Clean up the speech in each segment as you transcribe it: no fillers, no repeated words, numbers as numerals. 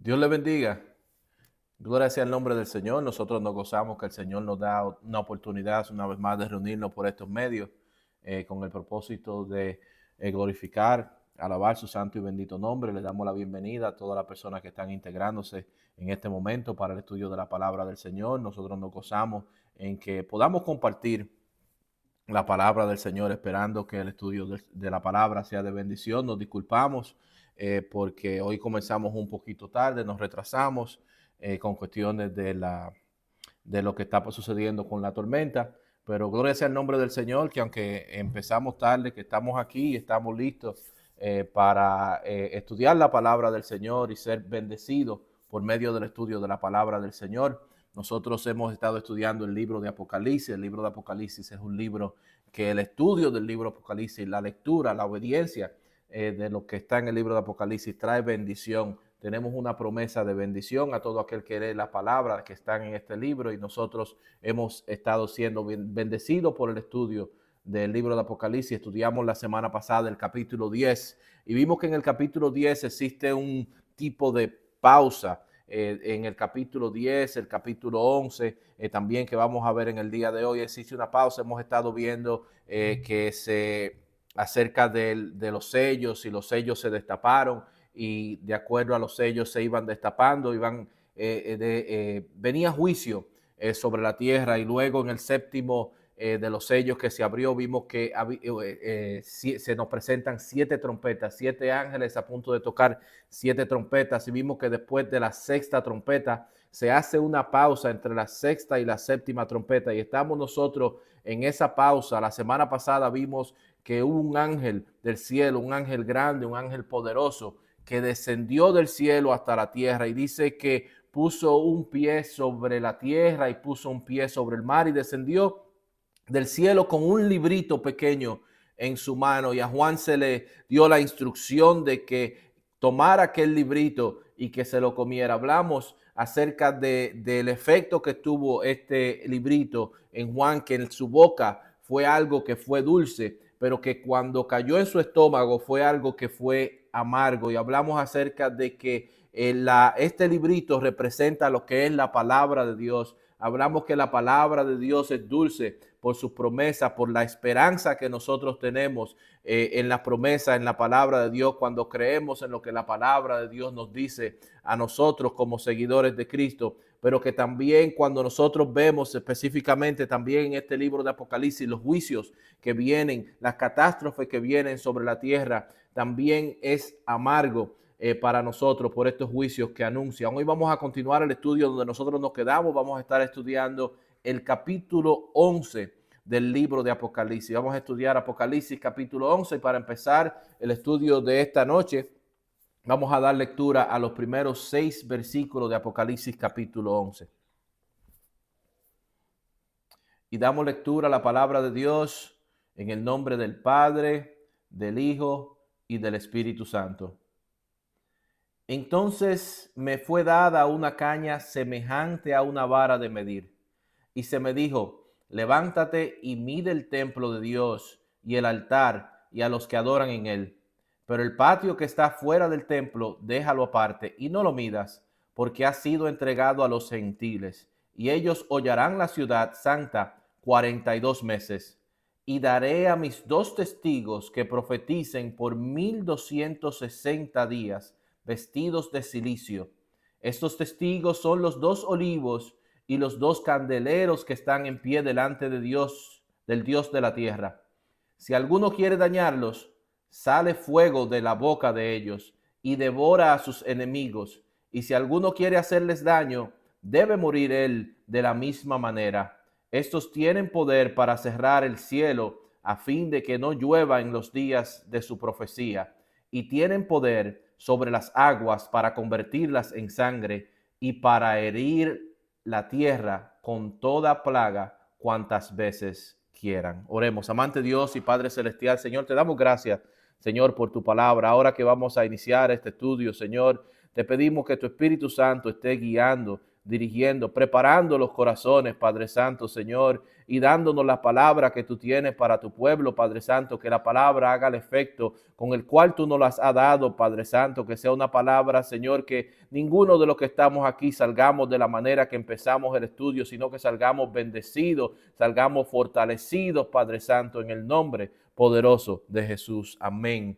Dios le bendiga. Gloria sea el nombre del Señor. Nosotros nos gozamos que el Señor nos da una oportunidad una vez más de reunirnos por estos medios con el propósito de glorificar, alabar su santo y bendito nombre. Le damos la bienvenida a todas las personas que están integrándose en este momento para el estudio de la palabra del Señor. Nosotros nos gozamos en que podamos compartir la palabra del Señor, esperando que el estudio de la palabra sea de bendición. Nos disculpamos porque hoy comenzamos un poquito tarde, nos retrasamos con cuestiones de lo que está sucediendo con la tormenta, pero gloria sea el nombre del Señor, que aunque empezamos tarde, que estamos aquí y estamos listos para estudiar la palabra del Señor y ser bendecidos por medio del estudio de la palabra del Señor. Nosotros hemos estado estudiando el libro de Apocalipsis. El libro de Apocalipsis es un libro que el estudio del libro de Apocalipsis, la lectura, la obediencia de lo que está en el libro de Apocalipsis trae bendición. Tenemos una promesa de bendición a todo aquel que lee la palabra que están en este libro, y nosotros hemos estado siendo bendecidos por el estudio del libro de Apocalipsis. Estudiamos la semana pasada el capítulo 10 y vimos que en el capítulo 10 existe un tipo de pausa. En el capítulo 10, el capítulo 11, también que vamos a ver en el día de hoy, existe una pausa. Hemos estado viendo que se acerca de los sellos, y los sellos se destaparon, y de acuerdo a los sellos se iban destapando, venía juicio sobre la tierra, y luego en el séptimo de los sellos que se abrió, vimos que se nos presentan 7 trompetas, 7 ángeles a punto de tocar 7 trompetas, y vimos que después de la sexta trompeta se hace una pausa entre la sexta y la séptima trompeta, y estamos nosotros en esa pausa. La semana pasada vimos que hubo un ángel del cielo, un ángel grande, un ángel poderoso, que descendió del cielo hasta la tierra, y dice que puso un pie sobre la tierra y puso un pie sobre el mar, y descendió del cielo con un librito pequeño en su mano, y a Juan se le dio la instrucción de que tomara aquel librito y que se lo comiera. Hablamos acerca del efecto que tuvo este librito en Juan, que en su boca fue algo que fue dulce, pero que cuando cayó en su estómago fue algo que fue amargo. Y hablamos acerca de que este librito representa lo que es la palabra de Dios. Hablamos que la palabra de Dios es dulce por sus promesas, por la esperanza que nosotros tenemos en la promesa, en la palabra de Dios, cuando creemos en lo que la palabra de Dios nos dice a nosotros como seguidores de Cristo. Pero que también cuando nosotros vemos específicamente también en este libro de Apocalipsis los juicios que vienen, las catástrofes que vienen sobre la tierra, también es amargo para nosotros por estos juicios que anuncian. Hoy vamos a continuar el estudio donde nosotros nos quedamos. Vamos a estar estudiando el capítulo 11 del libro de Apocalipsis. Vamos a estudiar Apocalipsis capítulo 11, y para empezar el estudio de esta noche vamos a dar lectura a los primeros 6 versículos de Apocalipsis capítulo 11. Y damos lectura a la palabra de Dios en el nombre del Padre, del Hijo y del Espíritu Santo. Entonces me fue dada una caña semejante a una vara de medir, y se me dijo: levántate y mide el templo de Dios y el altar y a los que adoran en él. Pero el patio que está fuera del templo, déjalo aparte y no lo midas, porque ha sido entregado a los gentiles, y ellos hollarán la ciudad santa 42 meses. Y daré a mis 2 testigos que profeticen por 1260 días, vestidos de cilicio. Estos testigos son los 2 olivos y los 2 candeleros que están en pie delante de Dios, del Dios de la tierra. Si alguno quiere dañarlos, sale fuego de la boca de ellos y devora a sus enemigos. Y si alguno quiere hacerles daño, debe morir él de la misma manera. Estos tienen poder para cerrar el cielo a fin de que no llueva en los días de su profecía, y tienen poder sobre las aguas para convertirlas en sangre, y para herir la tierra con toda plaga cuantas veces quieran. Oremos. Amante Dios y Padre Celestial, Señor, te damos gracias, Señor, por tu palabra. Ahora que vamos a iniciar este estudio, Señor, te pedimos que tu Espíritu Santo esté guiando, dirigiendo, preparando los corazones, Padre Santo, Señor, y dándonos la palabra que tú tienes para tu pueblo, Padre Santo, que la palabra haga el efecto con el cual tú nos las has dado, Padre Santo, que sea una palabra, Señor, que ninguno de los que estamos aquí salgamos de la manera que empezamos el estudio, sino que salgamos bendecidos, salgamos fortalecidos, Padre Santo, en el nombre poderoso de Jesús. Amén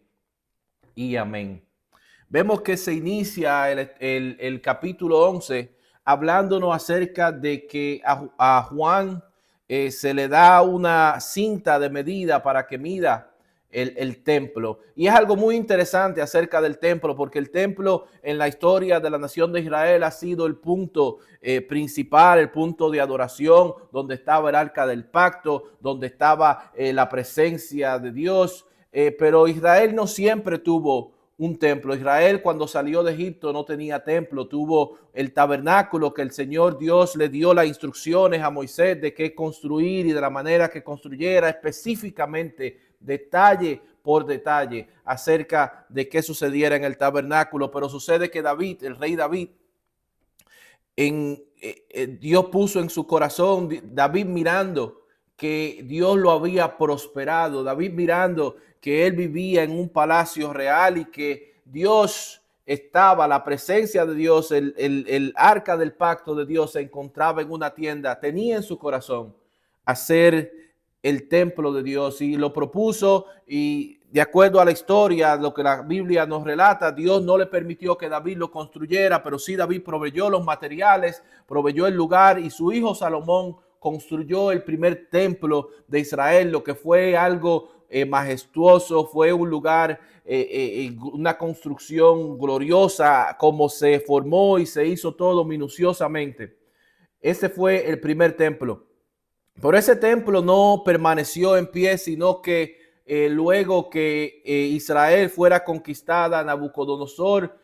y amén. Vemos que se inicia el capítulo 11 hablándonos acerca de que a Juan se le da una cinta de medida para que mida el templo. Y es algo muy interesante acerca del templo, porque el templo en la historia de la nación de Israel ha sido el punto principal, el punto de adoración, donde estaba el arca del pacto, donde estaba la presencia de Dios. Pero Israel no siempre tuvo un templo. Israel, cuando salió de Egipto, no tenía templo, tuvo el tabernáculo que el Señor Dios le dio las instrucciones a Moisés de qué construir y de la manera que construyera, específicamente, detalle por detalle, acerca de qué sucediera en el tabernáculo. Pero sucede que David, el rey David, Dios puso en su corazón, David mirando que Dios lo había prosperado, David mirando que él vivía en un palacio real y que Dios estaba, la presencia de Dios, el arca del pacto de Dios se encontraba en una tienda, tenía en su corazón hacer el templo de Dios y lo propuso, y de acuerdo a la historia, lo que la Biblia nos relata, Dios no le permitió que David lo construyera, pero sí David proveyó los materiales, proveyó el lugar, y su hijo Salomón construyó el primer templo de Israel, lo que fue algo majestuoso, fue un lugar, una construcción gloriosa, como se formó y se hizo todo minuciosamente. Ese fue el primer templo. Pero ese templo no permaneció en pie, sino que luego que Israel fuera conquistada, Nabucodonosor,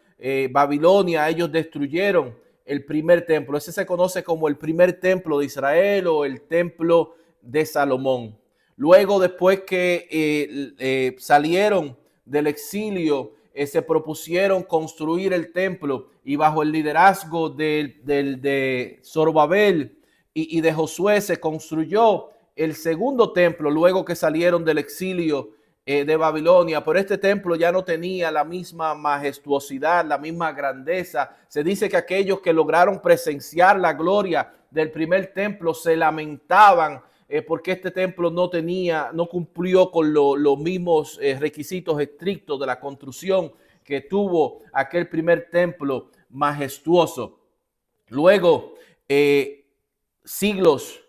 Babilonia, ellos destruyeron el primer templo. Ese se conoce como el primer templo de Israel o el templo de Salomón. Luego, después que salieron del exilio, se propusieron construir el templo, y bajo el liderazgo de Zorobabel y de Josué se construyó el segundo templo luego que salieron del exilio de Babilonia. Pero este templo ya no tenía la misma majestuosidad, la misma grandeza. Se dice que aquellos que lograron presenciar la gloria del primer templo se lamentaban porque este templo no cumplió con los mismos requisitos estrictos de la construcción que tuvo aquel primer templo majestuoso. Luego, siglos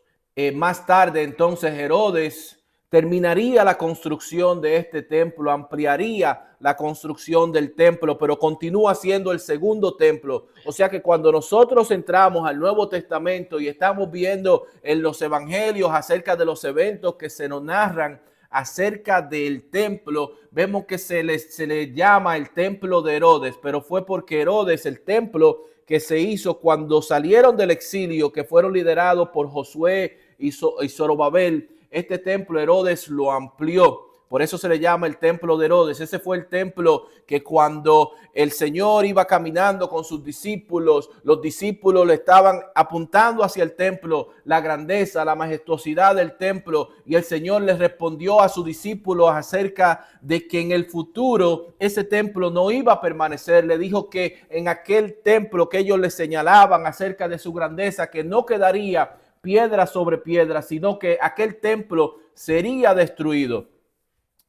más tarde, entonces Herodes terminaría la construcción de este templo, ampliaría la construcción del templo, pero continúa siendo el segundo templo. O sea que cuando nosotros entramos al Nuevo Testamento y estamos viendo en los evangelios acerca de los eventos que se nos narran acerca del templo, vemos que se le llama el templo de Herodes, pero fue porque Herodes, el templo que se hizo cuando salieron del exilio, que fueron liderados por Josué y Zorobabel, este templo Herodes lo amplió. Por eso se le llama el templo de Herodes. Ese fue el templo que cuando el Señor iba caminando con sus discípulos, los discípulos le estaban apuntando hacia el templo, la grandeza, la majestuosidad del templo, y el Señor les respondió a sus discípulos acerca de que en el futuro ese templo no iba a permanecer. Le dijo que en aquel templo que ellos le señalaban acerca de su grandeza, que no quedaría piedra sobre piedra, sino que aquel templo sería destruido.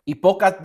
Y pocas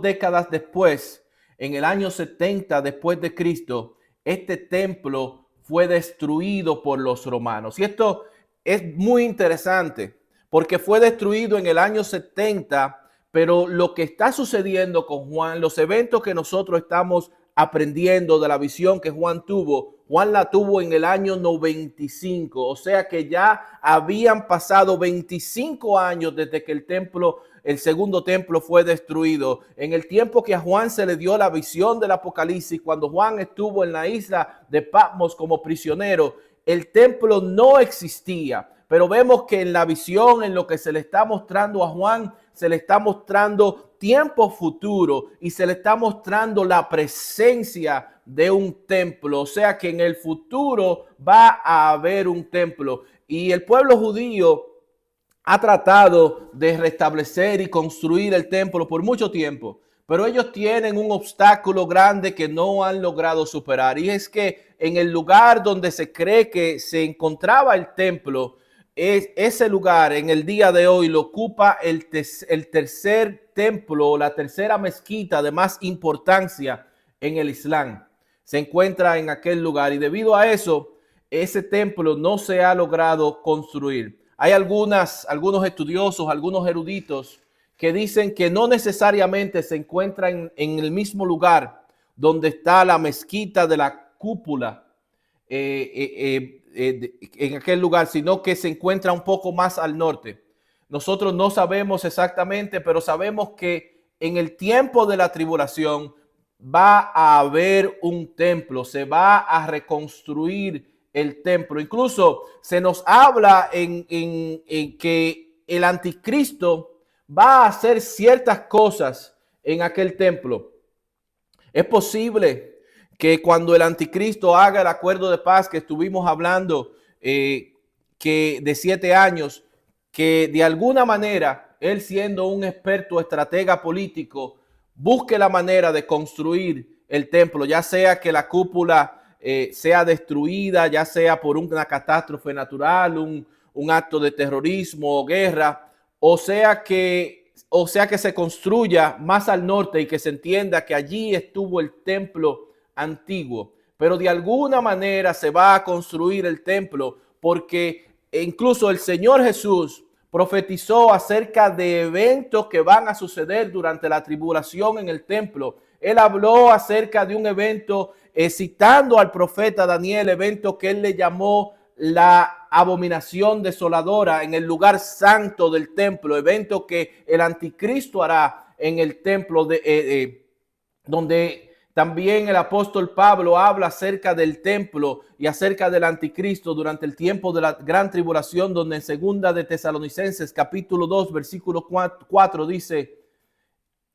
décadas después, en el año 70 después de Cristo, este templo fue destruido por los romanos. Y esto es muy interesante porque fue destruido en el año 70, pero lo que está sucediendo con Juan, los eventos que nosotros estamos aprendiendo de la visión que Juan tuvo, Juan la tuvo en el año 95, o sea que ya habían pasado 25 años desde que el segundo templo fue destruido. En el tiempo que a Juan se le dio la visión del Apocalipsis, cuando Juan estuvo en la isla de Patmos como prisionero, el templo no existía. Pero vemos que en la visión, en lo que se le está mostrando a Juan, se le está mostrando tiempo futuro y se le está mostrando la presencia de un templo. O sea que en el futuro va a haber un templo. Y el pueblo judío ha tratado de restablecer y construir el templo por mucho tiempo, pero ellos tienen un obstáculo grande que no han logrado superar, y es que en el lugar donde se cree que se encontraba el templo, ese lugar en el día de hoy lo ocupa el tercer templo, la tercera mezquita de más importancia en el Islam. Se encuentra en aquel lugar y debido a eso, ese templo no se ha logrado construir. Hay algunos estudiosos, algunos eruditos que dicen que no necesariamente se encuentra en el mismo lugar donde está la mezquita de la cúpula, en aquel lugar, sino que se encuentra un poco más al norte. Nosotros no sabemos exactamente, pero sabemos que en el tiempo de la tribulación va a haber un templo, se va a reconstruir el templo. Incluso se nos habla en que el anticristo va a hacer ciertas cosas en aquel templo. Es posible que cuando el anticristo haga el acuerdo de paz que estuvimos hablando, que de 7 años, que de alguna manera él, siendo un experto estratega político, busque la manera de construir el templo, ya sea que la cúpula sea destruida, ya sea por una catástrofe natural, un acto de terrorismo o guerra, o sea que se construya más al norte y que se entienda que allí estuvo el templo antiguo. Pero de alguna manera se va a construir el templo, porque incluso el Señor Jesús profetizó acerca de eventos que van a suceder durante la tribulación en el templo. Él habló acerca de un evento, citando al profeta Daniel, evento que él le llamó la abominación desoladora en el lugar santo del templo, evento que el anticristo hará en el templo, donde también el apóstol Pablo habla acerca del templo y acerca del anticristo durante el tiempo de la gran tribulación, donde en segunda de Tesalonicenses capítulo 2 versículo 4 dice: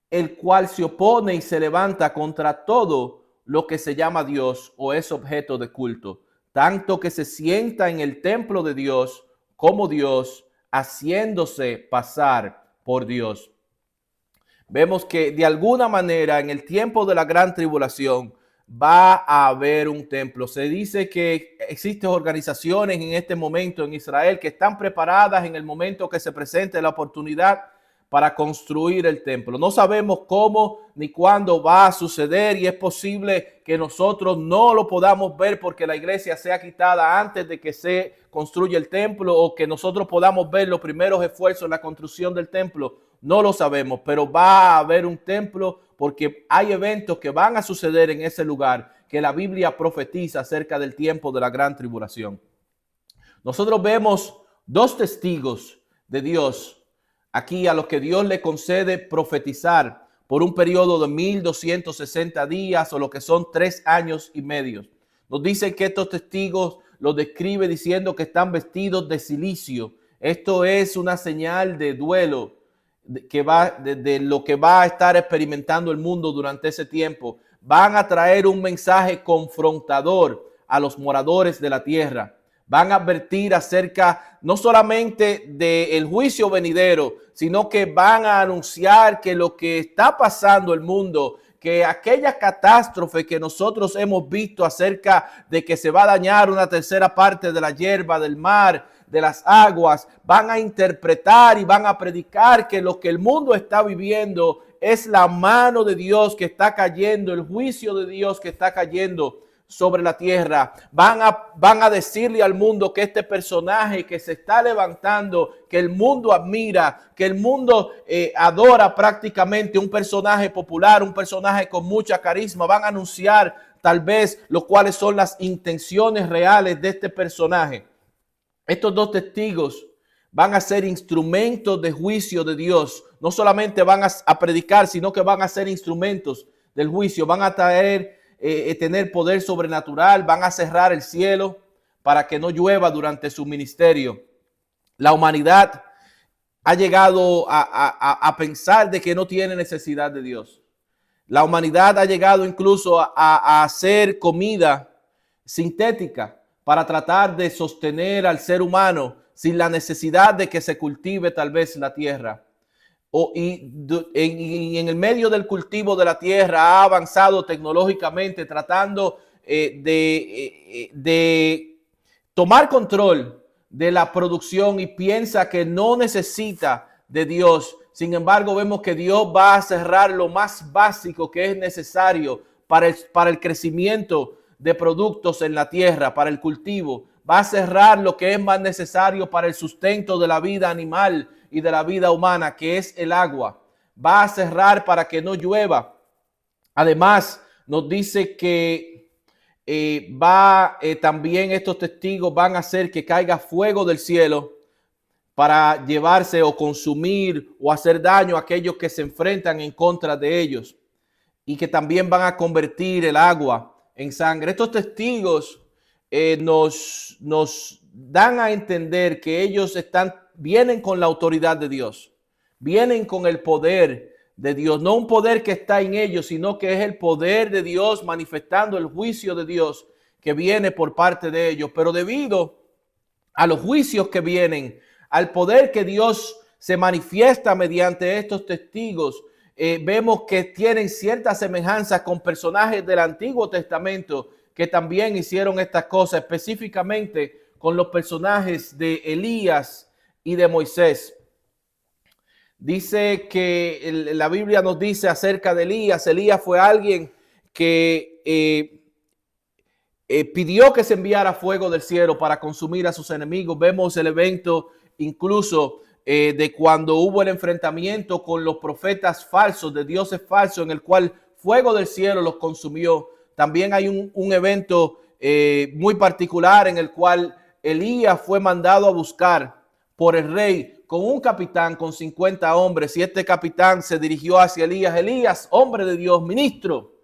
el cual se opone y se levanta contra todo lo que se llama Dios o es objeto de culto, tanto que se sienta en el templo de Dios como Dios, haciéndose pasar por Dios. Vemos que de alguna manera en el tiempo de la gran tribulación va a haber un templo. Se dice que existen organizaciones en este momento en Israel que están preparadas en el momento que se presente la oportunidad para construir el templo. No sabemos cómo ni cuándo va a suceder, y es posible que nosotros no lo podamos ver porque la iglesia sea quitada antes de que se construya el templo, o que nosotros podamos ver los primeros esfuerzos en la construcción del templo. No lo sabemos, pero va a haber un templo porque hay eventos que van a suceder en ese lugar que la Biblia profetiza acerca del tiempo de la gran tribulación. Nosotros vemos dos testigos de Dios aquí, a los que Dios le concede profetizar por un periodo de 1260 días, o lo que son 3 años y medio. Nos dicen que estos testigos los describe diciendo que están vestidos de cilicio. Esto es una señal de duelo de lo que va a estar experimentando el mundo durante ese tiempo. Van a traer un mensaje confrontador a los moradores de la tierra. Van a advertir acerca no solamente del juicio venidero, sino que van a anunciar que lo que está pasando en el mundo, que aquella catástrofe que nosotros hemos visto acerca de que se va a dañar una tercera parte de la hierba del mar, de las aguas, van a interpretar y van a predicar que lo que el mundo está viviendo es la mano de Dios que está cayendo, el juicio de Dios que está cayendo sobre la tierra. Van a decirle al mundo que este personaje que se está levantando, que el mundo admira, que el mundo adora prácticamente, un personaje popular, un personaje con mucha carisma, van a anunciar tal vez cuáles son las intenciones reales de este personaje. Estos dos testigos van a ser instrumentos de juicio de Dios. No solamente van a predicar, sino que van a ser instrumentos del juicio. Van a tener poder sobrenatural, van a cerrar el cielo para que no llueva durante su ministerio. La humanidad ha llegado a pensar de que no tiene necesidad de Dios. La humanidad ha llegado incluso a hacer comida sintética para tratar de sostener al ser humano sin la necesidad de que se cultive tal vez la tierra. Y en el medio del cultivo de la tierra ha avanzado tecnológicamente tratando de tomar control de la producción y piensa que no necesita de Dios. Sin embargo, vemos que Dios va a cerrar lo más básico que es necesario para el crecimiento de productos en la tierra, para el cultivo. Va a cerrar lo que es más necesario para el sustento de la vida animal y de la vida humana, que es el agua. Va a cerrar para que no llueva. Además, nos dice que también estos testigos van a hacer que caiga fuego del cielo para llevarse o consumir o hacer daño a aquellos que se enfrentan en contra de ellos, y que también van a convertir el agua en sangre. Estos testigos nos dan a entender que ellos vienen con la autoridad de Dios, vienen con el poder de Dios, no un poder que está en ellos, sino que es el poder de Dios manifestando el juicio de Dios que viene por parte de ellos. Pero debido a los juicios que vienen, al poder que Dios se manifiesta mediante estos testigos, vemos que tienen cierta semejanza con personajes del Antiguo Testamento que también hicieron estas cosas, específicamente con los personajes de Elías y de Moisés. Dice que la Biblia nos dice acerca de Elías. Elías fue alguien que pidió que se enviara fuego del cielo para consumir a sus enemigos. Vemos el evento incluso de cuando hubo el enfrentamiento con los profetas falsos, de dioses falsos, en el cual fuego del cielo los consumió. También hay un evento muy particular en el cual Elías fue mandado a buscar por el rey con un capitán con 50 hombres, y este capitán se dirigió hacia Elías: Elías, hombre de Dios, ministro,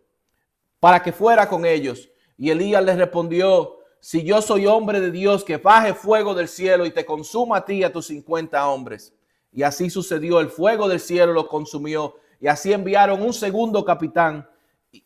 para que fuera con ellos. Y Elías les respondió: si yo soy hombre de Dios, que baje fuego del cielo y te consuma a ti y a tus 50 hombres. Y así sucedió, el fuego del cielo lo consumió, y así enviaron un segundo capitán,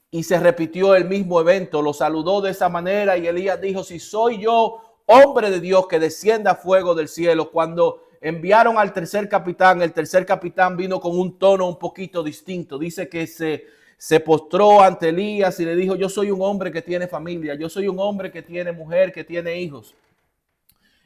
y se repitió el mismo evento. Lo saludó de esa manera, y Elías dijo: si soy yo hombre de Dios, que descienda fuego del cielo. Cuando enviaron al tercer capitán, el tercer capitán vino con un tono un poquito distinto. Dice que se postró ante Elías y le dijo: yo soy un hombre que tiene familia, yo soy un hombre que tiene mujer, que tiene hijos.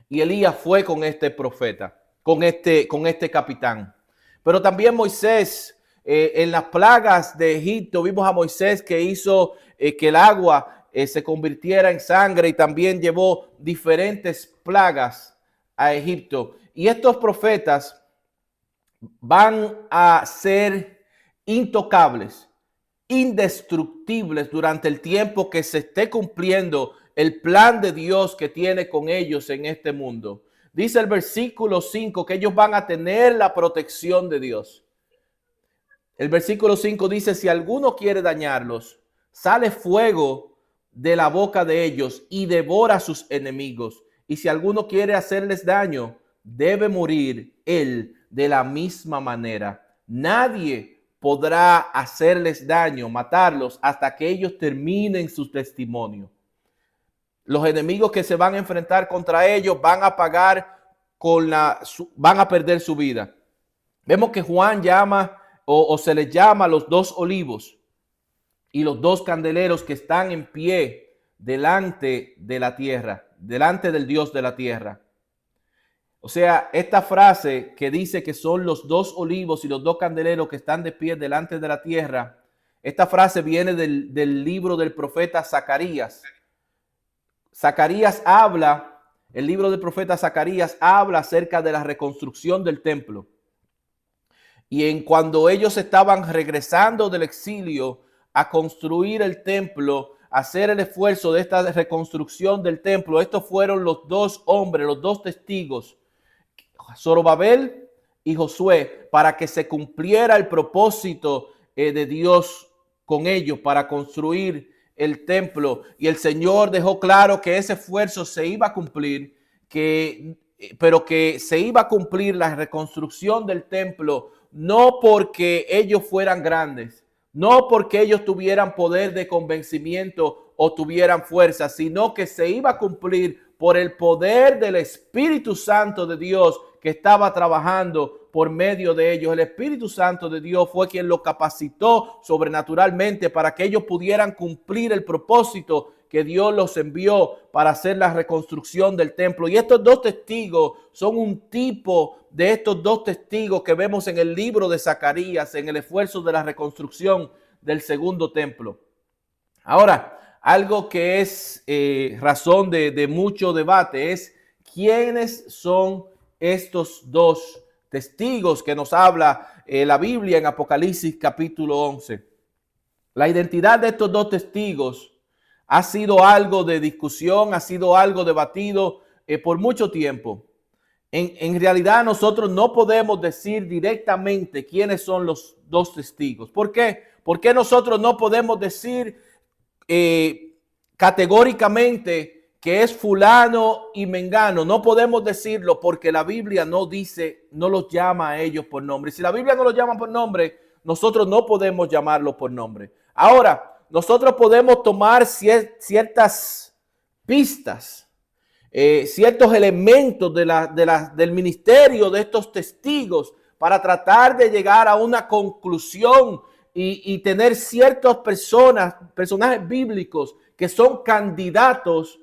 Y Elías fue con este profeta, con este capitán. Pero también Moisés, en las plagas de Egipto, vimos a Moisés que hizo que el agua se convirtiera en sangre, y también llevó diferentes plagas a Egipto. Y estos profetas van a ser intocables, indestructibles durante el tiempo que se esté cumpliendo el plan de Dios que tiene con ellos en este mundo. Dice el versículo 5 que ellos van a tener la protección de Dios. El versículo 5 dice: si alguno quiere dañarlos, sale fuego de la boca de ellos y devora a sus enemigos. Y si alguno quiere hacerles daño, debe morir él de la misma manera. Nadie podrá hacerles daño, matarlos, hasta que ellos terminen su testimonio. Los enemigos que se van a enfrentar contra ellos van a pagar van a perder su vida. Vemos que Juan llama o se les llama los dos olivos y los dos candeleros que están en pie delante de la tierra, delante del Dios de la tierra. O sea, esta frase que dice que son los dos olivos y los dos candeleros que están de pie delante de la tierra, esta frase viene del libro del profeta Zacarías. El libro del profeta Zacarías habla acerca de la reconstrucción del templo. Y cuando ellos estaban regresando del exilio a construir el templo, a hacer el esfuerzo de esta reconstrucción del templo, estos fueron los dos hombres, los dos testigos, Zorobabel y Josué, para que se cumpliera el propósito de Dios con ellos para construir el templo. Y el Señor dejó claro que ese esfuerzo se iba a cumplir, que pero que se iba a cumplir la reconstrucción del templo, no porque ellos fueran grandes, no porque ellos tuvieran poder de convencimiento o tuvieran fuerza, sino que se iba a cumplir por el poder del Espíritu Santo de Dios que estaba trabajando por medio de ellos. El Espíritu Santo de Dios fue quien lo capacitó sobrenaturalmente para que ellos pudieran cumplir el propósito que Dios los envió para hacer la reconstrucción del templo. Y estos dos testigos son un tipo de estos dos testigos que vemos en el libro de Zacarías, en el esfuerzo de la reconstrucción del segundo templo. Ahora, algo que es razón de mucho debate es quiénes son estos dos testigos que nos habla la Biblia en Apocalipsis capítulo 11. La identidad de estos dos testigos ha sido algo de discusión, ha sido algo debatido por mucho tiempo. En realidad nosotros no podemos decir directamente quiénes son los dos testigos. ¿Por qué? Porque nosotros no podemos decir categóricamente que es fulano y mengano. No podemos decirlo porque la Biblia no dice, no los llama a ellos por nombre. Si la Biblia no los llama por nombre, nosotros no podemos llamarlos por nombre. Ahora, nosotros podemos tomar ciertas pistas, ciertos elementos del ministerio de estos testigos para tratar de llegar a una conclusión y tener ciertas personajes bíblicos que son candidatos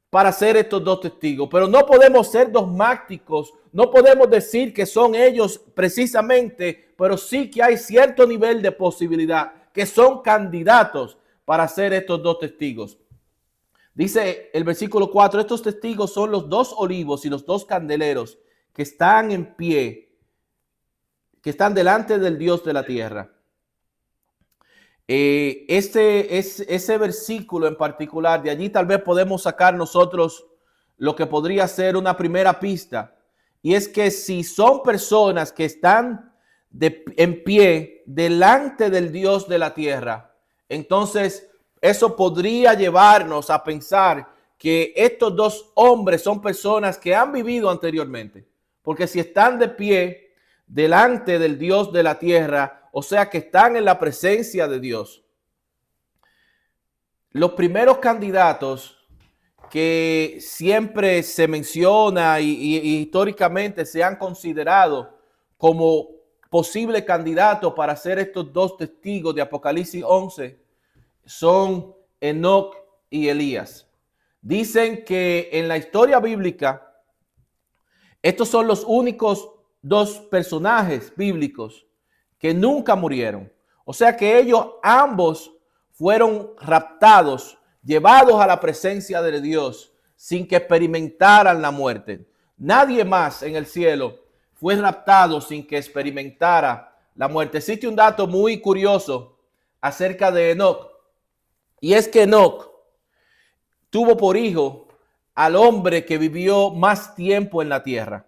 para ser estos dos testigos. Pero no podemos ser dogmáticos, no podemos decir que son ellos precisamente, pero sí que hay cierto nivel de posibilidad que son candidatos para ser estos dos testigos. Dice el versículo 4, estos testigos son los dos olivos y los dos candeleros que están en pie, que están delante del Dios de la tierra. Ese versículo en particular, de allí tal vez podemos sacar nosotros lo que podría ser una primera pista. Y es que si son personas que están en pie delante del Dios de la tierra, entonces eso podría llevarnos a pensar que estos dos hombres son personas que han vivido anteriormente. Porque si están de pie delante del Dios de la tierra, o sea que están en la presencia de Dios. Los primeros candidatos que siempre se menciona y históricamente se han considerado como posible candidato para ser estos dos testigos de Apocalipsis 11 son Enoc y Elías. Dicen que en la historia bíblica estos son los únicos dos personajes bíblicos que nunca murieron. O sea que ellos ambos fueron raptados, llevados a la presencia de Dios sin que experimentaran la muerte. Nadie más en el cielo fue raptado sin que experimentara la muerte. Existe un dato muy curioso acerca de Enoc, y es que Enoc tuvo por hijo al hombre que vivió más tiempo en la tierra.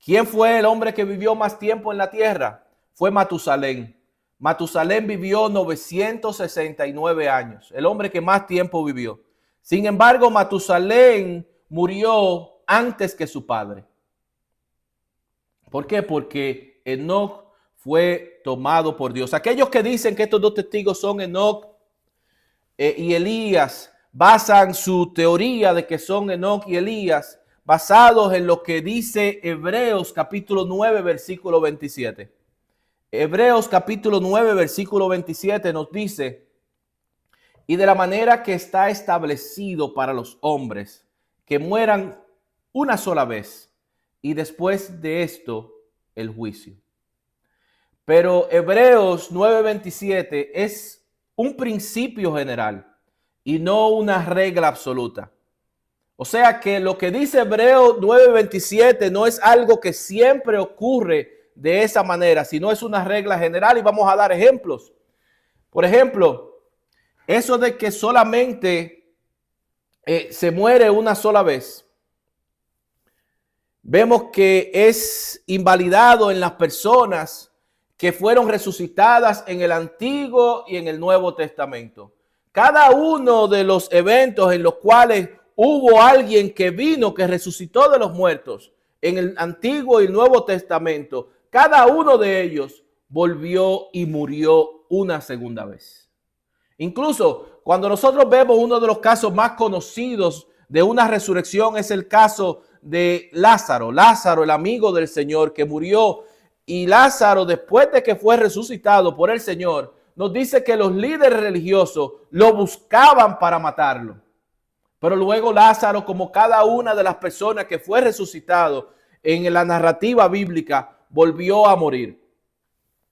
¿Quién fue el hombre que vivió más tiempo en la tierra? Fue Matusalén. Matusalén vivió 969 años, el hombre que más tiempo vivió. Sin embargo, Matusalén murió antes que su padre. ¿Por qué? Porque Enoc fue tomado por Dios. Aquellos que dicen que estos dos testigos son Enoc y Elías, basan su teoría de que son Enoc y Elías basados en lo que dice Hebreos capítulo 9, versículo 27. Hebreos capítulo 9, versículo 27 nos dice, y de la manera que está establecido para los hombres, que mueran una sola vez, y después de esto, el juicio. Pero Hebreos 9, 27 es un principio general y no una regla absoluta. O sea que lo que dice Hebreos 9, 27 no es algo que siempre ocurre de esa manera, sino es una regla general, y vamos a dar ejemplos. Por ejemplo, eso de que solamente se muere una sola vez, vemos que es invalidado en las personas que fueron resucitadas en el Antiguo y en el Nuevo Testamento. Cada uno de los eventos en los cuales hubo alguien que vino, que resucitó de los muertos en el Antiguo y Nuevo Testamento. Cada uno de ellos volvió y murió una segunda vez. Incluso cuando nosotros vemos uno de los casos más conocidos de una resurrección es el caso de Lázaro. Lázaro, el amigo del Señor que murió, y Lázaro, después de que fue resucitado por el Señor, nos dice que los líderes religiosos lo buscaban para matarlo. Pero luego Lázaro, como cada una de las personas que fue resucitado en la narrativa bíblica, volvió a morir.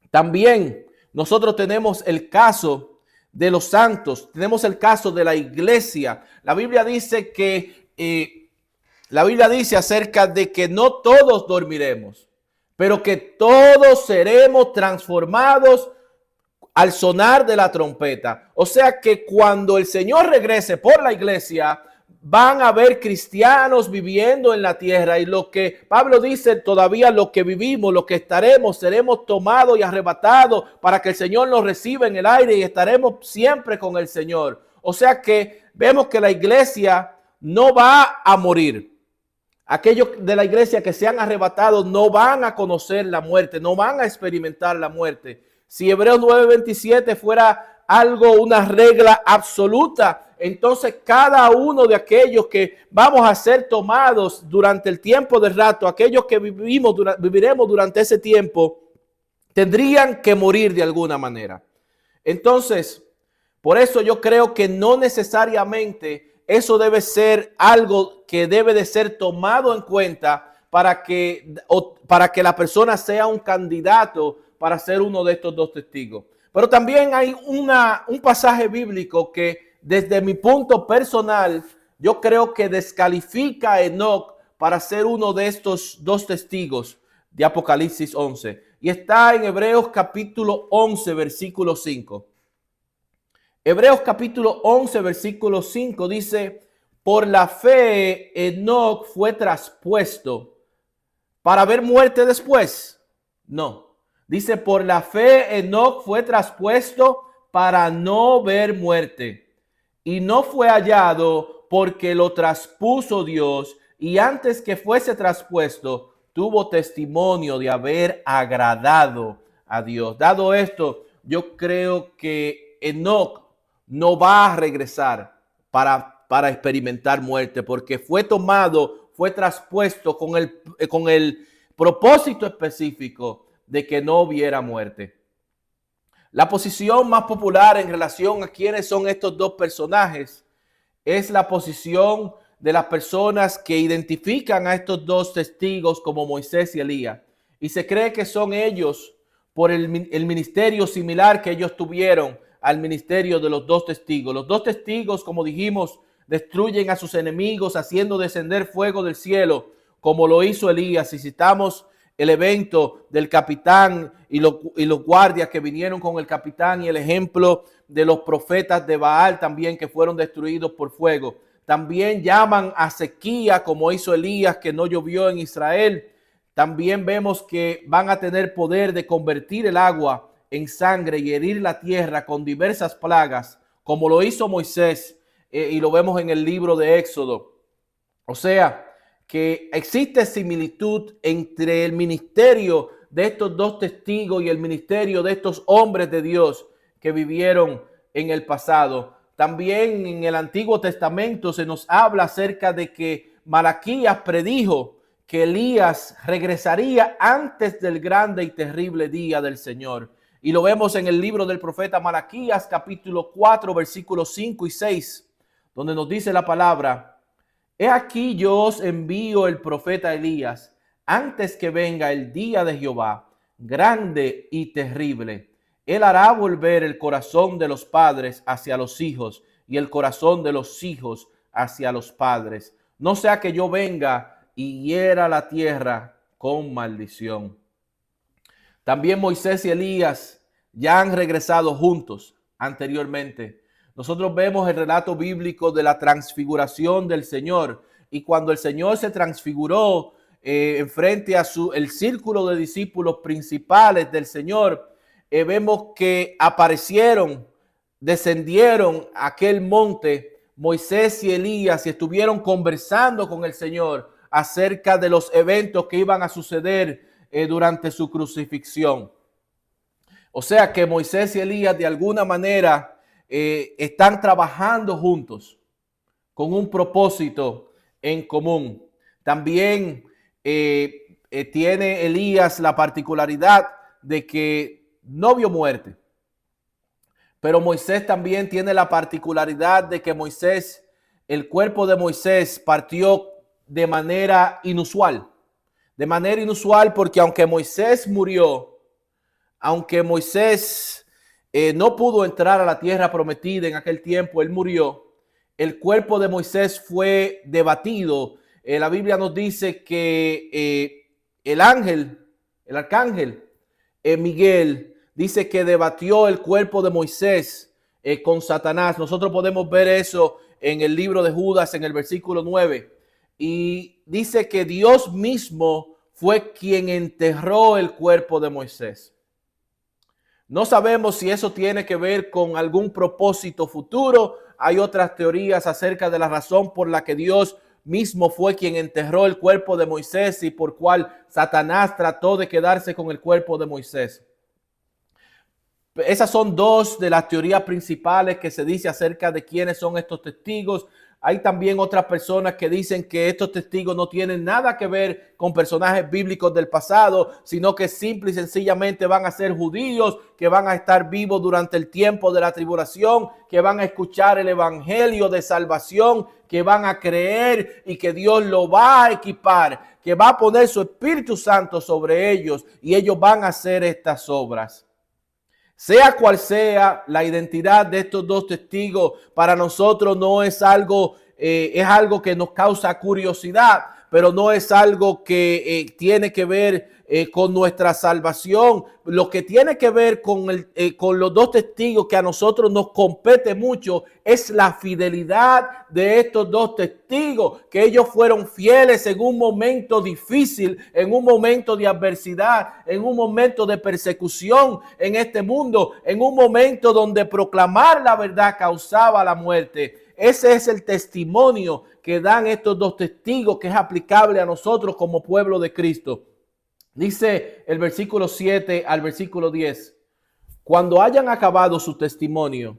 También nosotros tenemos el caso de los santos, tenemos el caso de la iglesia. La Biblia dice acerca de que no todos dormiremos, pero que todos seremos transformados al sonar de la trompeta. O sea que cuando el Señor regrese por la iglesia, van a haber cristianos viviendo en la tierra, y lo que Pablo dice, todavía lo que vivimos, lo que estaremos, seremos tomados y arrebatados para que el Señor nos reciba en el aire y estaremos siempre con el Señor. O sea que vemos que la iglesia no va a morir. Aquellos de la iglesia que se han arrebatado no van a conocer la muerte, no van a experimentar la muerte. Si Hebreos 9:27 fuera algo, una regla absoluta, entonces cada uno de aquellos que vamos a ser tomados durante el tiempo del rato, aquellos que viviremos durante ese tiempo, tendrían que morir de alguna manera. Entonces, por eso yo creo que no necesariamente eso debe ser algo que debe de ser tomado en cuenta para que la persona sea un candidato para ser uno de estos dos testigos. Pero también hay un pasaje bíblico que desde mi punto personal yo creo que descalifica a Enoc para ser uno de estos dos testigos de Apocalipsis 11. Y está en Hebreos capítulo 11, versículo 5. Hebreos capítulo 11, versículo 5 dice: por la fe Enoc fue traspuesto para ver muerte después. No. Dice, por la fe Enoc fue traspuesto para no ver muerte. Y no fue hallado porque lo traspuso Dios, y antes que fuese traspuesto, tuvo testimonio de haber agradado a Dios. Dado esto, yo creo que Enoc no va a regresar para experimentar muerte, porque fue tomado, fue traspuesto con el propósito específico de que no hubiera muerte. La posición más popular en relación a quiénes son estos dos personajes es la posición de las personas que identifican a estos dos testigos como Moisés y Elías. Y se cree que son ellos por el ministerio similar que ellos tuvieron al ministerio de los dos testigos. Los dos testigos, como dijimos, destruyen a sus enemigos haciendo descender fuego del cielo, como lo hizo Elías. Y citamos el evento del capitán y los guardias que vinieron con el capitán, y el ejemplo de los profetas de Baal también, que fueron destruidos por fuego. También llaman a sequía, como hizo Elías, que no llovió en Israel. También vemos que van a tener poder de convertir el agua en sangre y herir la tierra con diversas plagas, como lo hizo Moisés, y lo vemos en el libro de Éxodo. O sea, que existe similitud entre el ministerio de estos dos testigos y el ministerio de estos hombres de Dios que vivieron en el pasado. También en el Antiguo Testamento se nos habla acerca de que Malaquías predijo que Elías regresaría antes del grande y terrible día del Señor. Y lo vemos en el libro del profeta Malaquías, capítulo 4, versículos 5 y 6, donde nos dice la palabra: he aquí yo os envío el profeta Elías antes que venga el día de Jehová, grande y terrible. Él hará volver el corazón de los padres hacia los hijos y el corazón de los hijos hacia los padres. No sea que yo venga y hiera la tierra con maldición. También Moisés y Elías ya han regresado juntos anteriormente. Nosotros vemos el relato bíblico de la transfiguración del Señor, y cuando el Señor se transfiguró en frente a el círculo de discípulos principales del Señor, vemos que aparecieron, descendieron a aquel monte Moisés y Elías estuvieron conversando con el Señor acerca de los eventos que iban a suceder durante su crucifixión. O sea que Moisés y Elías de alguna manera están trabajando juntos con un propósito en común. También tiene Elías la particularidad de que no vio muerte. Pero Moisés también tiene la particularidad de que el cuerpo de Moisés partió de manera inusual. De manera inusual porque aunque Moisés murió, aunque Moisés no pudo entrar a la tierra prometida en aquel tiempo, él murió. El cuerpo de Moisés fue debatido. La Biblia nos dice que el arcángel Miguel, dice que debatió el cuerpo de Moisés con Satanás. Nosotros podemos ver eso en el libro de Judas, en el versículo 9. Y dice que Dios mismo fue quien enterró el cuerpo de Moisés. No sabemos si eso tiene que ver con algún propósito futuro. Hay otras teorías acerca de la razón por la que Dios mismo fue quien enterró el cuerpo de Moisés y por cual Satanás trató de quedarse con el cuerpo de Moisés. Esas son dos de las teorías principales que se dice acerca de quiénes son estos testigos. Hay también otras personas que dicen que estos testigos no tienen nada que ver con personajes bíblicos del pasado, sino que simple y sencillamente van a ser judíos que van a estar vivos durante el tiempo de la tribulación, que van a escuchar el evangelio de salvación, que van a creer y que Dios lo va a equipar, que va a poner su Espíritu Santo sobre ellos y ellos van a hacer estas obras. Sea cual sea la identidad de estos dos testigos, para nosotros no es algo, es algo que nos causa curiosidad, pero no es algo que tiene que ver con nuestra salvación. Lo que tiene que ver con los dos testigos que a nosotros nos compete mucho es la fidelidad de estos dos testigos, que ellos fueron fieles en un momento difícil, en un momento de adversidad, en un momento de persecución en este mundo, en un momento donde proclamar la verdad causaba la muerte. Ese es el testimonio que dan estos dos testigos, que es aplicable a nosotros como pueblo de Cristo. Dice el versículo 7 al versículo 10. Cuando hayan acabado su testimonio,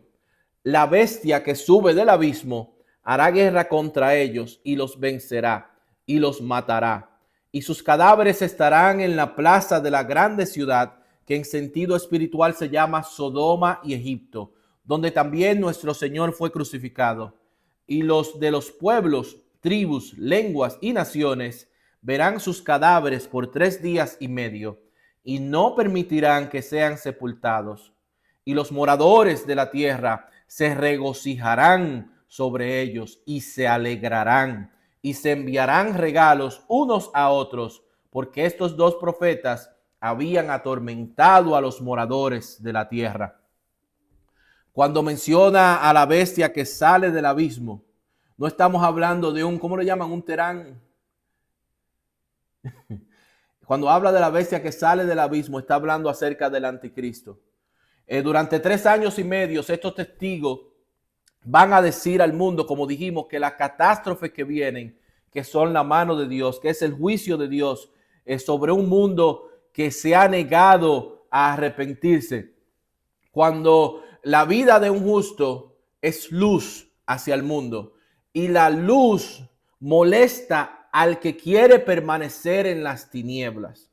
la bestia que sube del abismo hará guerra contra ellos y los vencerá y los matará. Y sus cadáveres estarán en la plaza de la grande ciudad, que en sentido espiritual se llama Sodoma y Egipto, donde también nuestro Señor fue crucificado. Y los de los pueblos, tribus, lenguas y naciones verán sus cadáveres por 3 días y medio, y no permitirán que sean sepultados. Y los moradores de la tierra se regocijarán sobre ellos y se alegrarán, y se enviarán regalos unos a otros, porque estos dos profetas habían atormentado a los moradores de la tierra. Cuando menciona a la bestia que sale del abismo, no estamos hablando de un, ¿cómo le llaman? Un terán. Cuando habla de la bestia que sale del abismo, está hablando acerca del anticristo. Durante 3 años y medio, estos testigos van a decir al mundo, como dijimos, que las catástrofes que vienen, que son la mano de Dios, que es el juicio de Dios sobre un mundo que se ha negado a arrepentirse. Cuando la vida de un justo es luz hacia el mundo y la luz molesta al que quiere permanecer en las tinieblas.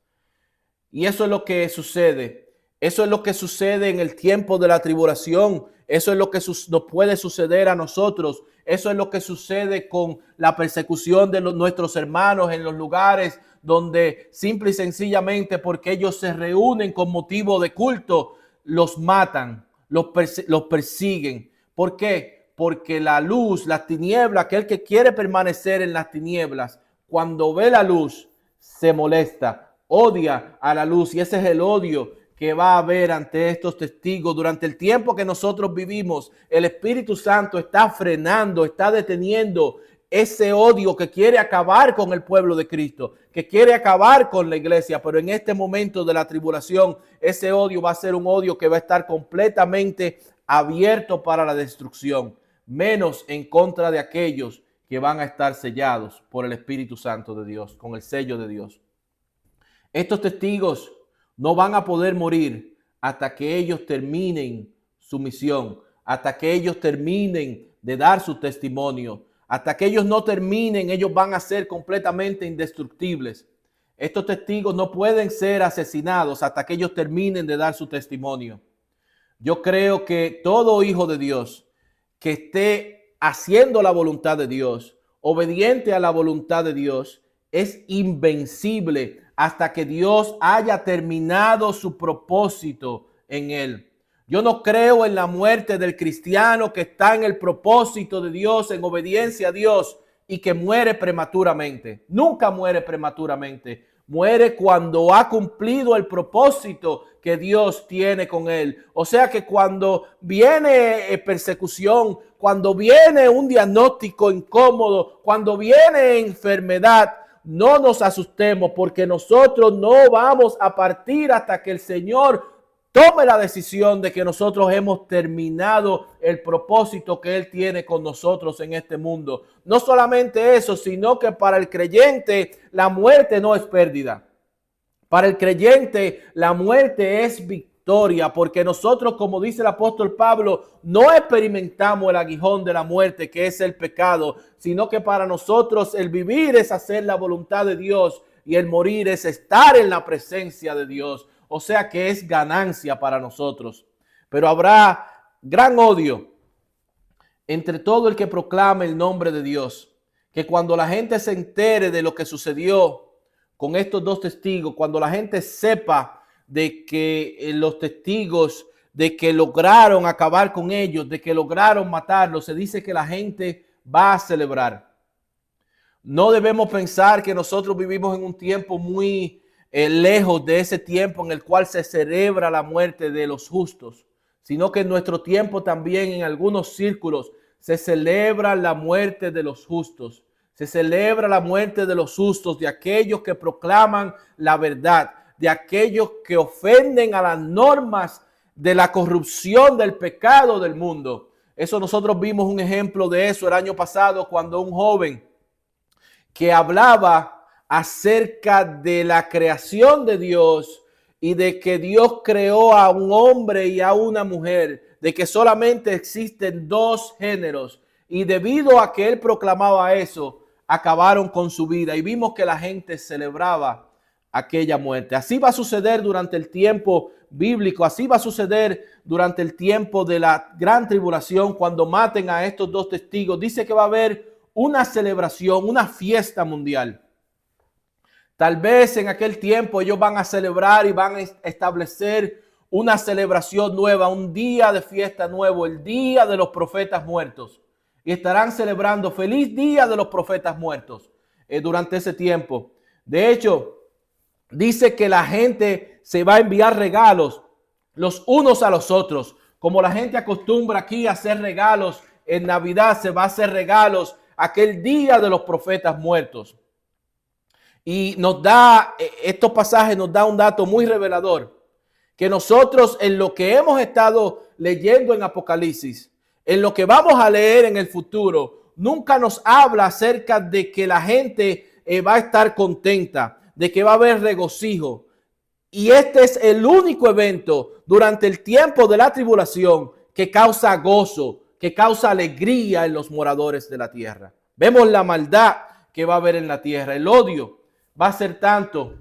Y eso es lo que sucede. Eso es lo que sucede en el tiempo de la tribulación. Eso es lo que nos puede suceder a nosotros. Eso es lo que sucede con la persecución de nuestros hermanos en los lugares donde simple y sencillamente porque ellos se reúnen con motivo de culto, los matan, los persiguen. ¿Por qué? Porque la luz, las tinieblas, aquel que quiere permanecer en las tinieblas, cuando ve la luz, se molesta, odia a la luz. Y ese es el odio que va a haber ante estos testigos. Durante el tiempo que nosotros vivimos, el Espíritu Santo está frenando, está deteniendo ese odio que quiere acabar con el pueblo de Cristo, que quiere acabar con la iglesia. Pero en este momento de la tribulación, ese odio va a ser un odio que va a estar completamente abierto para la destrucción. menos en contra de aquellos que van a estar sellados por el Espíritu Santo de Dios, con el sello de Dios. Estos testigos no van a poder morir hasta que ellos terminen su misión, hasta que ellos terminen de dar su testimonio. Hasta que ellos no terminen, ellos van a ser completamente indestructibles. Estos testigos no pueden ser asesinados hasta que ellos terminen de dar su testimonio. Yo creo que todo hijo de Dios que esté haciendo la voluntad de Dios, obediente a la voluntad de Dios, es invencible hasta que Dios haya terminado su propósito en él. Yo no creo en la muerte del cristiano que está en el propósito de Dios, en obediencia a Dios y que muere prematuramente. Nunca muere prematuramente. Muere cuando ha cumplido el propósito que Dios tiene con él. O sea que cuando viene persecución, cuando viene un diagnóstico incómodo, cuando viene enfermedad, no nos asustemos, porque nosotros no vamos a partir hasta que el Señor tome la decisión de que nosotros hemos terminado el propósito que Él tiene con nosotros en este mundo. No solamente eso, sino que para el creyente la muerte no es pérdida. Para el creyente la muerte es victoria, porque nosotros, como dice el apóstol Pablo, no experimentamos el aguijón de la muerte, que es el pecado, sino que para nosotros el vivir es hacer la voluntad de Dios y el morir es estar en la presencia de Dios. O sea que es ganancia para nosotros. Pero habrá gran odio entre todo el que proclame el nombre de Dios. Que cuando la gente se entere de lo que sucedió con estos dos testigos, cuando la gente sepa de que los testigos, de que lograron acabar con ellos, de que lograron matarlos, se dice que la gente va a celebrar. No debemos pensar que nosotros vivimos en un tiempo muy lejos de ese tiempo en el cual se celebra la muerte de los justos, sino que en nuestro tiempo también en algunos círculos se celebra la muerte de los justos. Se celebra la muerte de los justos, de aquellos que proclaman la verdad, de aquellos que ofenden a las normas de la corrupción, del pecado del mundo. Eso nosotros vimos un ejemplo de eso el año pasado cuando un joven que hablaba acerca de la creación de Dios y de que Dios creó a un hombre y a una mujer, de que solamente existen dos géneros, y debido a que él proclamaba eso, acabaron con su vida y vimos que la gente celebraba aquella muerte. Así va a suceder durante el tiempo bíblico, así va a suceder durante el tiempo de la gran tribulación cuando maten a estos dos testigos. Dice que va a haber una celebración, una fiesta mundial. Tal vez en aquel tiempo ellos van a celebrar y van a establecer una celebración nueva, un día de fiesta nuevo, el día de los profetas muertos. Y estarán celebrando feliz día de los profetas muertos durante ese tiempo. De hecho, dice que la gente se va a enviar regalos los unos a los otros. Como la gente acostumbra aquí a hacer regalos en Navidad, se va a hacer regalos aquel día de los profetas muertos. Y nos da, estos pasajes nos da un dato muy revelador, que nosotros en lo que hemos estado leyendo en Apocalipsis, en lo que vamos a leer en el futuro, nunca nos habla acerca de que la gente va a estar contenta, de que va a haber regocijo. Y este es el único evento durante el tiempo de la tribulación que causa gozo, que causa alegría en los moradores de la tierra. Vemos la maldad que va a haber en la tierra, el odio va a ser tanto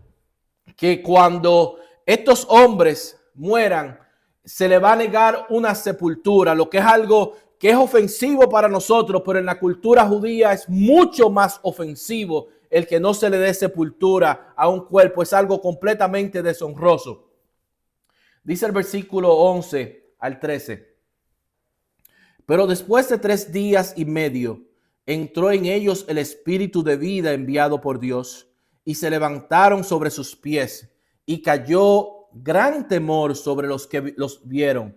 que cuando estos hombres mueran, se le va a negar una sepultura, lo que es algo que es ofensivo para nosotros, pero en la cultura judía es mucho más ofensivo el que no se le dé sepultura a un cuerpo, es algo completamente deshonroso. Dice el versículo 11 al 13. Pero después de 3 días y medio, entró en ellos el espíritu de vida enviado por Dios, y se levantaron sobre sus pies, y cayó gran temor sobre los que los vieron,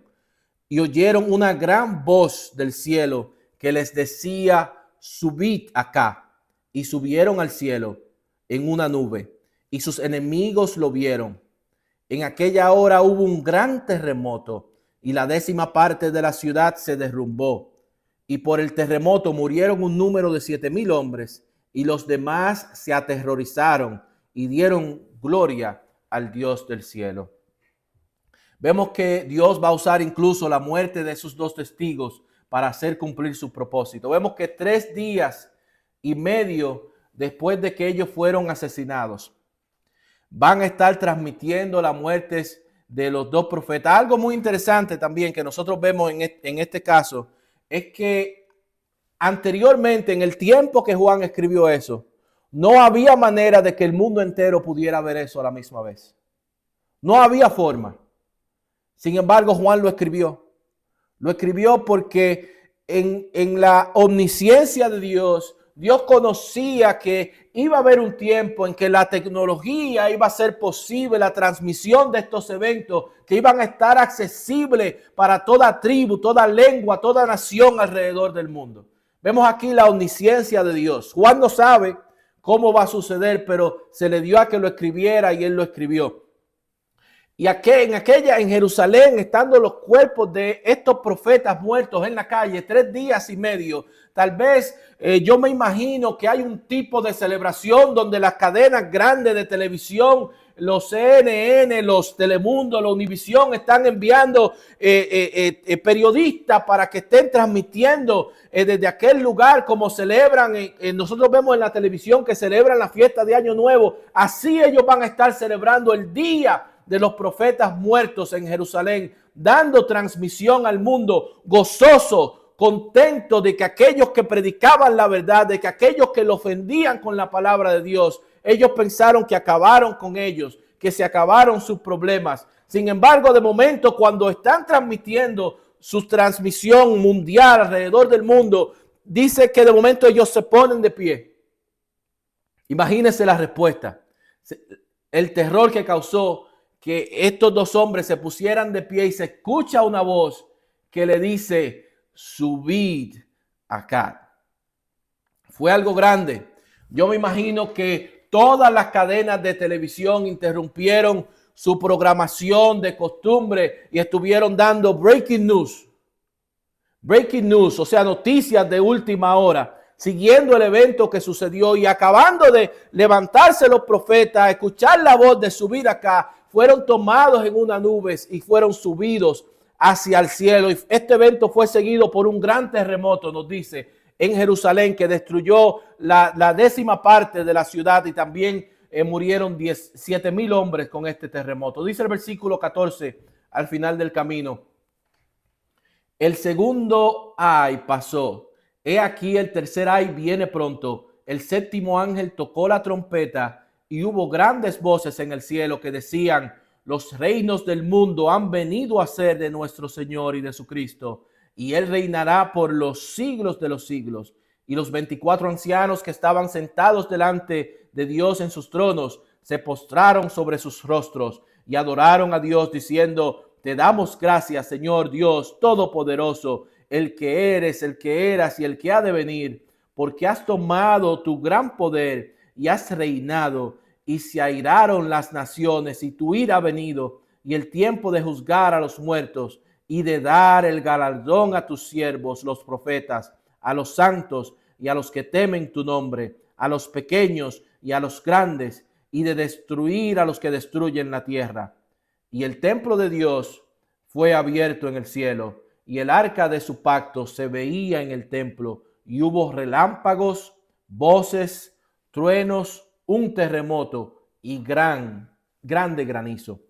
y oyeron una gran voz del cielo que les decía: subid acá. Y subieron al cielo en una nube, y sus enemigos lo vieron. En aquella hora hubo un gran terremoto, y la 10ª parte de la ciudad se derrumbó, y por el terremoto murieron un número de 7,000 hombres, y los demás se aterrorizaron y dieron gloria al Dios del cielo. Vemos que Dios va a usar incluso la muerte de esos dos testigos para hacer cumplir su propósito. Vemos que 3 días y medio después de que ellos fueron asesinados, van a estar transmitiendo las muertes de los dos profetas. Algo muy interesante también que nosotros vemos en este caso es que anteriormente, en el tiempo que Juan escribió eso, no había manera de que el mundo entero pudiera ver eso a la misma vez. No había forma. Sin embargo, Juan lo escribió. Lo escribió porque en la omnisciencia de Dios, Dios conocía que iba a haber un tiempo en que la tecnología iba a ser posible, la transmisión de estos eventos que iban a estar accesibles para toda tribu, toda lengua, toda nación alrededor del mundo. Vemos aquí la omnisciencia de Dios. Juan no sabe cómo va a suceder, pero se le dio a que lo escribiera y él lo escribió. Y en Jerusalén, estando los cuerpos de estos profetas muertos en la calle 3 días y medio, tal vez yo me imagino que hay un tipo de celebración donde las cadenas grandes de televisión, los CNN, los Telemundo, la Univisión, están enviando periodistas para que estén transmitiendo desde aquel lugar como celebran. Nosotros vemos en la televisión que celebran la fiesta de Año Nuevo. Así ellos van a estar celebrando el día de los profetas muertos en Jerusalén, dando transmisión al mundo, gozoso, contento de que aquellos que predicaban la verdad, de que aquellos que lo ofendían con la palabra de Dios, ellos pensaron que acabaron con ellos, que se acabaron sus problemas. Sin embargo, de momento, cuando están transmitiendo su transmisión mundial alrededor del mundo, dice que de momento ellos se ponen de pie. Imagínense la respuesta, el terror que causó que estos dos hombres se pusieran de pie, y se escucha una voz que le dice: subid acá. Fue algo grande. Yo me imagino que todas las cadenas de televisión interrumpieron su programación de costumbre y estuvieron dando breaking news. Breaking news, o sea, noticias de última hora, siguiendo el evento que sucedió, y acabando de levantarse los profetas, escuchar la voz de subir acá, fueron tomados en una nube y fueron subidos hacia el cielo. Y este evento fue seguido por un gran terremoto, nos dice, en Jerusalén, que destruyó la 10ª parte de la ciudad, y también murieron 7,000 hombres con este terremoto. Dice el versículo 14 al final del camino: el segundo ay pasó, he aquí el tercer ay viene pronto, el 7º ángel tocó la trompeta, y hubo grandes voces en el cielo que decían: los reinos del mundo han venido a ser de nuestro Señor y de su Cristo, y él reinará por los siglos de los siglos. Y los 24 ancianos que estaban sentados delante de Dios en sus tronos se postraron sobre sus rostros y adoraron a Dios, diciendo: te damos gracias, Señor Dios Todopoderoso, el que eres, el que eras y el que ha de venir, porque has tomado tu gran poder y has reinado, y se airaron las naciones, y tu ira ha venido, y el tiempo de juzgar a los muertos, y de dar el galardón a tus siervos, los profetas, a los santos y a los que temen tu nombre, a los pequeños y a los grandes, y de destruir a los que destruyen la tierra. Y el templo de Dios fue abierto en el cielo, y el arca de su pacto se veía en el templo, y hubo relámpagos, voces, truenos, un terremoto y grande granizo.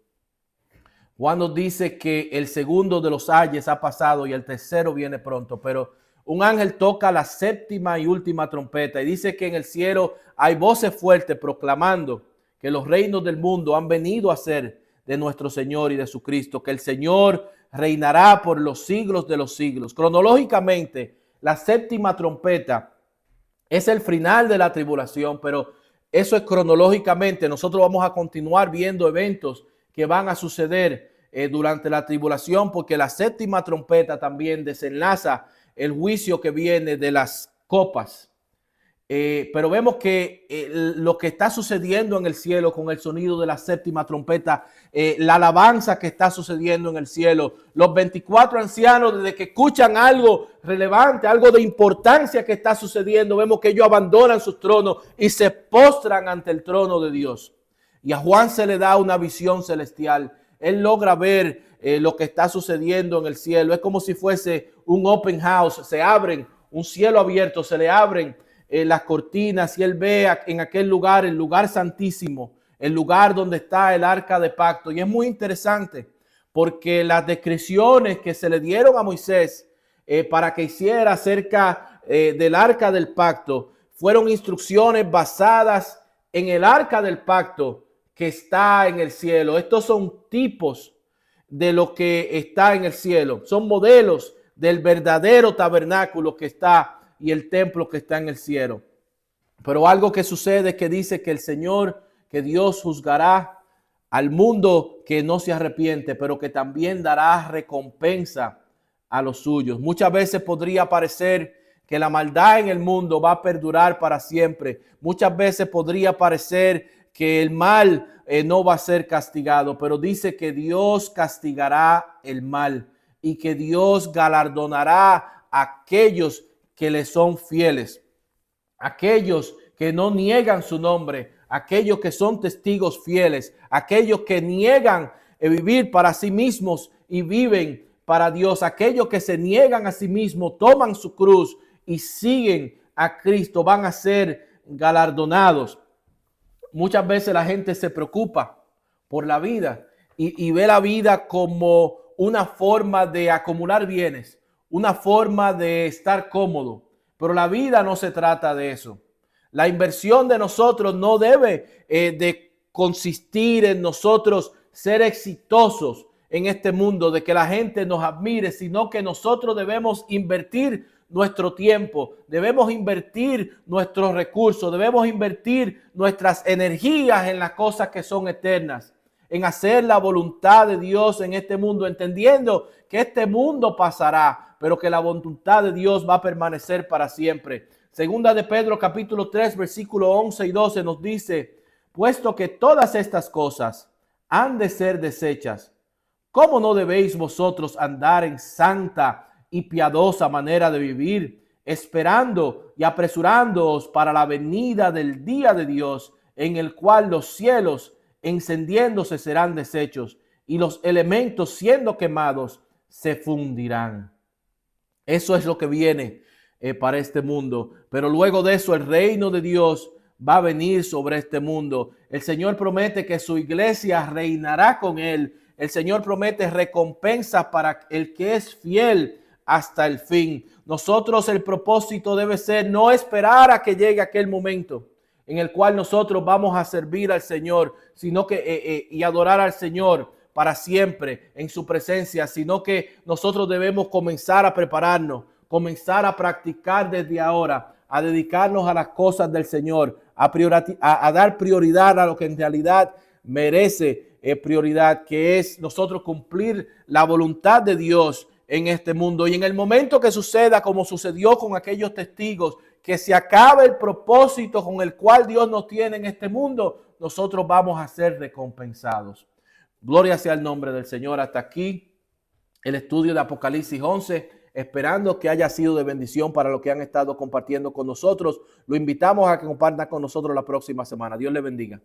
Juan nos dice que el segundo de los ayes ha pasado y el tercero viene pronto, pero un ángel toca la 7ª y última trompeta, y dice que en el cielo hay voces fuertes proclamando que los reinos del mundo han venido a ser de nuestro Señor y de su Cristo, que el Señor reinará por los siglos de los siglos. Cronológicamente, la 7ª trompeta es el final de la tribulación, pero eso es cronológicamente. Nosotros vamos a continuar viendo eventos que van a suceder durante la tribulación, porque la 7ª trompeta también desenlaza el juicio que viene de las copas. Pero vemos que lo que está sucediendo en el cielo con el sonido de la séptima trompeta, la alabanza que está sucediendo en el cielo, los 24 ancianos, desde que escuchan algo relevante, algo de importancia que está sucediendo, vemos que ellos abandonan sus tronos y se postran ante el trono de Dios. Y a Juan se le da una visión celestial. Él logra ver lo que está sucediendo en el cielo. Es como si fuese un open house. Se abren, un cielo abierto, se le abren las cortinas y él ve en aquel lugar, el lugar santísimo, el lugar donde está el arca de pacto. Y es muy interesante porque las descripciones que se le dieron a Moisés para que hiciera acerca del arca del pacto fueron instrucciones basadas en el arca del pacto que está en el cielo. Estos son tipos de lo que está en el cielo. Son modelos del verdadero tabernáculo que está y el templo que está en el cielo. Pero algo que sucede es que dice que el Señor, que Dios juzgará al mundo que no se arrepiente, pero que también dará recompensa a los suyos. Muchas veces podría parecer que la maldad en el mundo va a perdurar para siempre. Muchas veces podría parecer que el mal no va a ser castigado, pero dice que Dios castigará el mal y que Dios galardonará a aquellos que le son fieles, aquellos que no niegan su nombre, aquellos que son testigos fieles, aquellos que niegan vivir para sí mismos y viven para Dios, aquellos que se niegan a sí mismos, toman su cruz y siguen a Cristo, van a ser galardonados. Muchas veces la gente se preocupa por la vida y ve la vida como una forma de acumular bienes, una forma de estar cómodo. Pero la vida no se trata de eso. La inversión de nosotros no debe de consistir en nosotros ser exitosos en este mundo, de que la gente nos admire, sino que nosotros debemos invertir nuestro tiempo, debemos invertir nuestros recursos, debemos invertir nuestras energías en las cosas que son eternas, en hacer la voluntad de Dios en este mundo, entendiendo que este mundo pasará, pero que la voluntad de Dios va a permanecer para siempre. Segunda de Pedro capítulo 3 versículo 11 y 12 nos dice: puesto que todas estas cosas han de ser desechas, ¿cómo no debéis vosotros andar en santa y piadosa manera de vivir, esperando y apresurándoos para la venida del día de Dios, en el cual los cielos encendiéndose serán deshechos y los elementos siendo quemados se fundirán? Eso es lo que viene para este mundo. Pero luego de eso el reino de Dios va a venir sobre este mundo. El Señor promete que su iglesia reinará con él. El Señor promete recompensa para el que es fiel hasta el fin. Nosotros, el propósito debe ser no esperar a que llegue aquel momento en el cual nosotros vamos a servir al Señor, sino que y adorar al Señor para siempre en su presencia, sino que nosotros debemos comenzar a prepararnos, comenzar a practicar desde ahora, a dedicarnos a las cosas del Señor, a dar prioridad a lo que en realidad merece prioridad, que es nosotros cumplir la voluntad de Dios en este mundo. Y en el momento que suceda como sucedió con aquellos testigos, que se acabe el propósito con el cual Dios nos tiene en este mundo, nosotros vamos a ser recompensados. Gloria sea el nombre del Señor. Hasta aquí el estudio de Apocalipsis 11, esperando que haya sido de bendición para los que han estado compartiendo con nosotros. Lo invitamos a que compartan con nosotros la próxima semana. Dios le bendiga.